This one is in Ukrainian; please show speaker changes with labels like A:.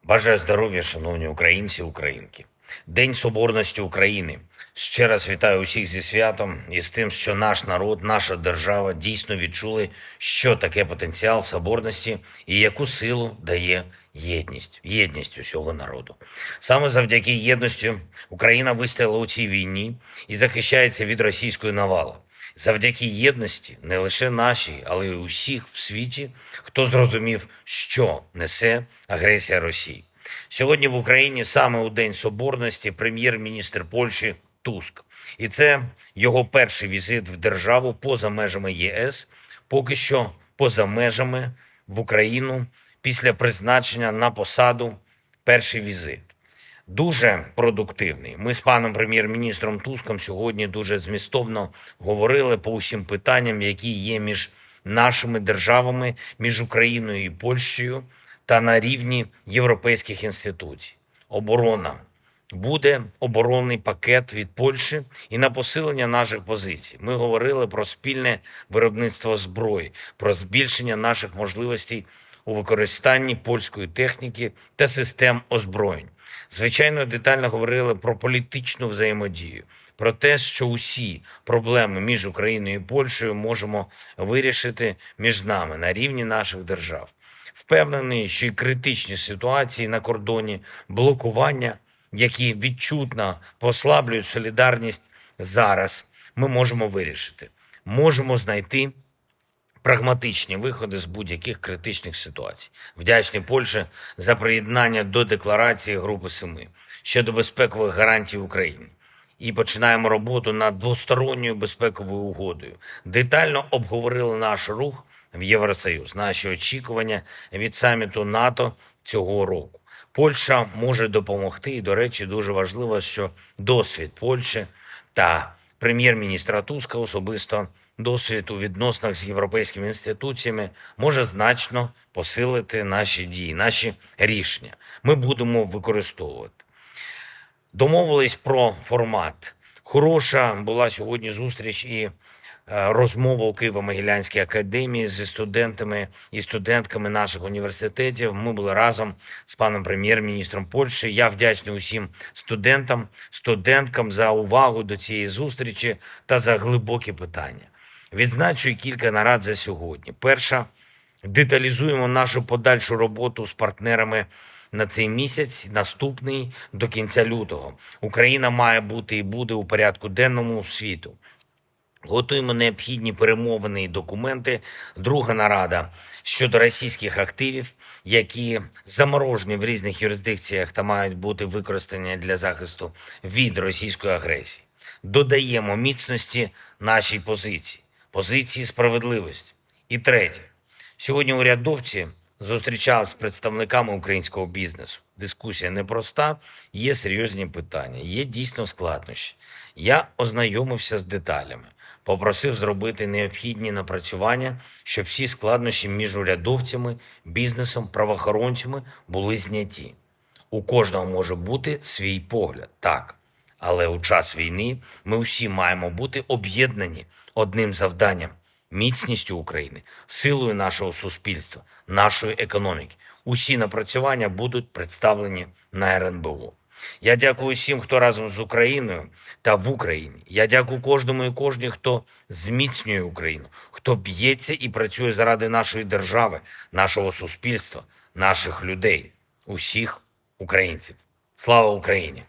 A: Бажаю здоров'я, шановні українці, українки. День Соборності України. Ще раз вітаю усіх зі святом і з тим, що наш народ, наша держава дійсно відчули, що таке потенціал соборності і яку силу дає єдність усього народу. Саме завдяки єдності Україна вистояла у цій війні і захищається від російської навали. Завдяки єдності не лише нашій, але й усіх в світі, хто зрозумів, що несе агресія Росії. Сьогодні в Україні саме у День Соборності прем'єр-міністр Польщі Туск. І це його перший візит в державу поза межами ЄС, поки що поза межами в Україну після призначення на посаду перший візит. Дуже продуктивний. Ми з паном прем'єр-міністром Туском сьогодні дуже змістовно говорили по усім питанням, які є між нашими державами, між Україною і Польщею та на рівні європейських інституцій. Оборона. Буде оборонний пакет від Польщі і на посилення наших позицій. Ми говорили про спільне виробництво зброї, про збільшення наших можливостей у використанні польської техніки та систем озброєнь. Звичайно, детально говорили про політичну взаємодію, про те, що усі проблеми між Україною і Польщею можемо вирішити між нами на рівні наших держав. Впевнений, що й критичні ситуації на кордоні, блокування, які відчутно послаблюють солідарність зараз, ми можемо вирішити. Можемо знайти прагматичні виходи з будь-яких критичних ситуацій. Вдячний Польщі за приєднання до декларації Групи Семи щодо безпекових гарантій України. І починаємо роботу над двосторонньою безпековою угодою. Детально обговорили наш рух в Євросоюз, наші очікування від саміту НАТО цього року. Польща може допомогти, і, до речі, дуже важливо, що досвід Польщі та прем'єр-міністра Туска особисто досвід у відносинах з європейськими інституціями може значно посилити наші дії, наші рішення. Ми будемо використовувати. Домовились про формат. Хороша була сьогодні зустріч і розмова у Києво-Могилянській академії зі студентами і студентками наших університетів. Ми були разом з паном прем'єр-міністром Польщі. Я вдячний усім студентам, студенткам за увагу до цієї зустрічі та за глибокі питання. Відзначу кілька нарад за сьогодні. Перша – деталізуємо нашу подальшу роботу з партнерами на цей місяць, наступний – до кінця лютого. Україна має бути і буде у порядку денному світу. Готуємо необхідні перемовини і документи. Друга нарада щодо російських активів, які заморожені в різних юрисдикціях та мають бути використані для захисту від російської агресії. Додаємо міцності нашій позиції справедливості. І третє. Сьогодні урядовці зустрічалися з представниками українського бізнесу. Дискусія непроста, є серйозні питання, є дійсно складнощі. Я ознайомився з деталями, попросив зробити необхідні напрацювання, щоб всі складнощі між урядовцями, бізнесом, правоохоронцями були зняті. У кожного може бути свій погляд, так. Але у час війни ми всі маємо бути об'єднані одним завданням – міцністю України, силою нашого суспільства, нашої економіки. Усі напрацювання будуть представлені на РНБО. Я дякую всім, хто разом з Україною та в Україні. Я дякую кожному і кожній, хто зміцнює Україну, хто б'ється і працює заради нашої держави, нашого суспільства, наших людей, усіх українців. Слава Україні!